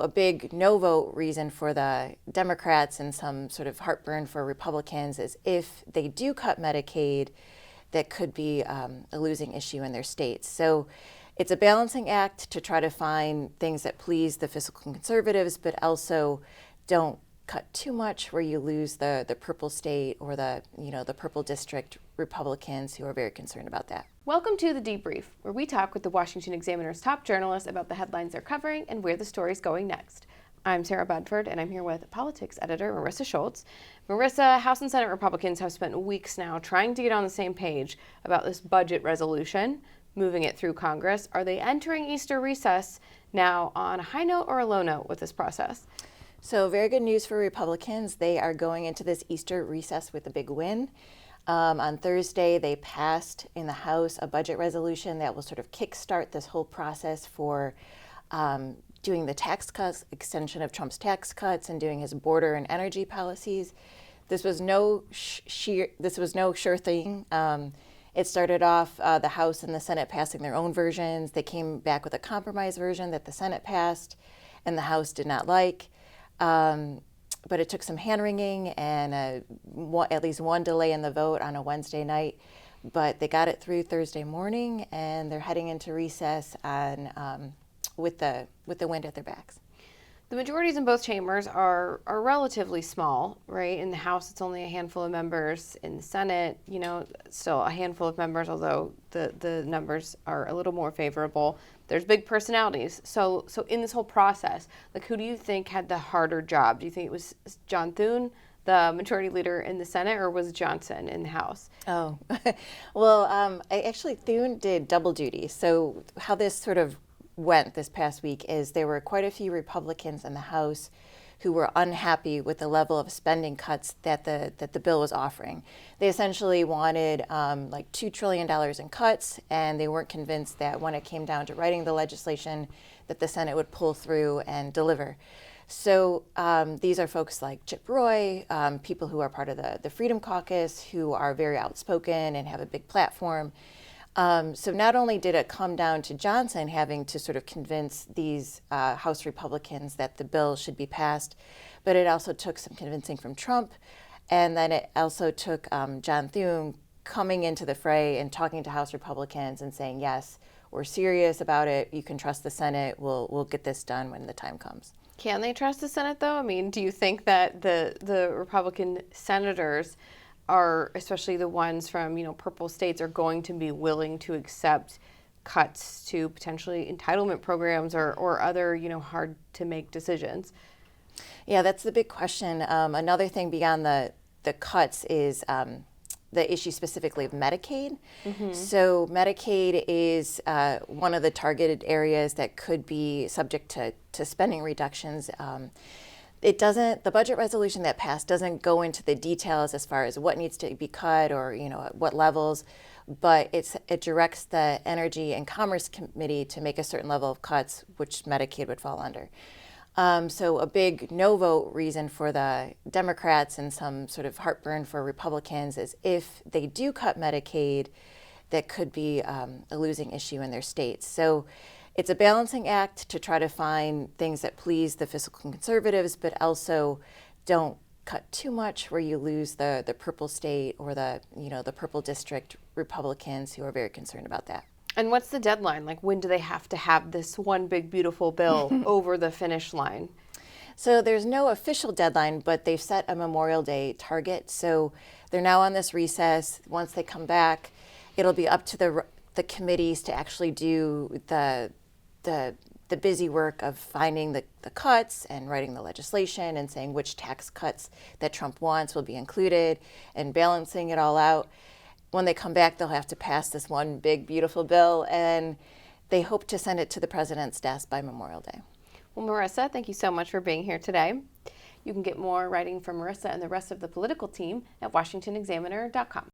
a big no vote reason for the Democrats and some sort of heartburn for Republicans is if they do cut Medicaid, that could be a losing issue in their states. So it's a balancing act to try to find things that please the fiscal conservatives, but also don't cut too much where you lose the purple state or the purple district Republicans who are very concerned about that. Welcome to The Debrief, where we talk with the Washington Examiner's top journalists about the headlines they're covering and where the story's going next. I'm Sarah Bedford, and I'm here with politics editor Marisa Schultz. Marisa, House and Senate Republicans have spent weeks now trying to get on the same page about this budget resolution, moving it through Congress. Are they entering Easter recess now on a high note or a low note with this process? So very good news for Republicans. They are going into this Easter recess with a big win. On Thursday, they passed in the House a budget resolution that will sort of kickstart this whole process for doing the tax cuts, extension of Trump's tax cuts, and doing his border and energy policies. This was no sure thing. It started off the House and the Senate passing their own versions. They came back with a compromise version that the Senate passed and the House did not like. But it took some hand-wringing and at least one delay in the vote on a Wednesday night. But they got it through Thursday morning, and they're heading into recess with the wind at their backs. The majorities in both chambers are relatively small, right? In the House, it's only a handful of members. In the Senate, still a handful of members, although the numbers are a little more favorable. There's big personalities. So in this whole process, who do you think had the harder job? Do you think it was John Thune, the majority leader in the Senate, or was Johnson in the House? Oh, well, actually Thune did double duty. So how this sort of went this past week is there were quite a few Republicans in the House who were unhappy with the level of spending cuts that the bill was offering. They essentially wanted like $2 trillion in cuts, and they weren't convinced that when it came down to writing the legislation that the Senate would pull through and deliver. So these are folks like Chip Roy, people who are part of the Freedom Caucus, who are very outspoken and have a big platform. So not only did it come down to Johnson having to sort of convince these House Republicans that the bill should be passed, but it also took some convincing from Trump. And then it also took John Thune coming into the fray and talking to House Republicans and saying, yes, we're serious about it. You can trust the Senate. We'll get this done when the time comes. Can they trust the Senate, though? I mean, do you think that the Republican senators are, especially the ones from, purple states, are going to be willing to accept cuts to potentially entitlement programs or other, hard to make decisions? Yeah, that's the big question. Another thing beyond the cuts is the issue specifically of Medicaid. Mm-hmm. So Medicaid is one of the targeted areas that could be subject to spending reductions. The budget resolution that passed doesn't go into the details as far as what needs to be cut or, at what levels, but it directs the Energy and Commerce Committee to make a certain level of cuts, which Medicaid would fall under. So a big no vote reason for the Democrats and some sort of heartburn for Republicans is if they do cut Medicaid, that could be a losing issue in their states. So it's a balancing act to try to find things that please the fiscal conservatives, but also don't cut too much where you lose the purple state or the purple district Republicans who are very concerned about that. And what's the deadline? When do they have to have this one big, beautiful bill over the finish line? So there's no official deadline, but they've set a Memorial Day target. So they're now on this recess. Once they come back, it'll be up to the committees to actually do the busy work of finding the cuts and writing the legislation and saying which tax cuts that Trump wants will be included and balancing it all out. When they come back, they'll have to pass this one big, beautiful bill, and they hope to send it to the president's desk by Memorial Day. Well, Marisa, thank you so much for being here today. You can get more writing from Marisa and the rest of the political team at washingtonexaminer.com.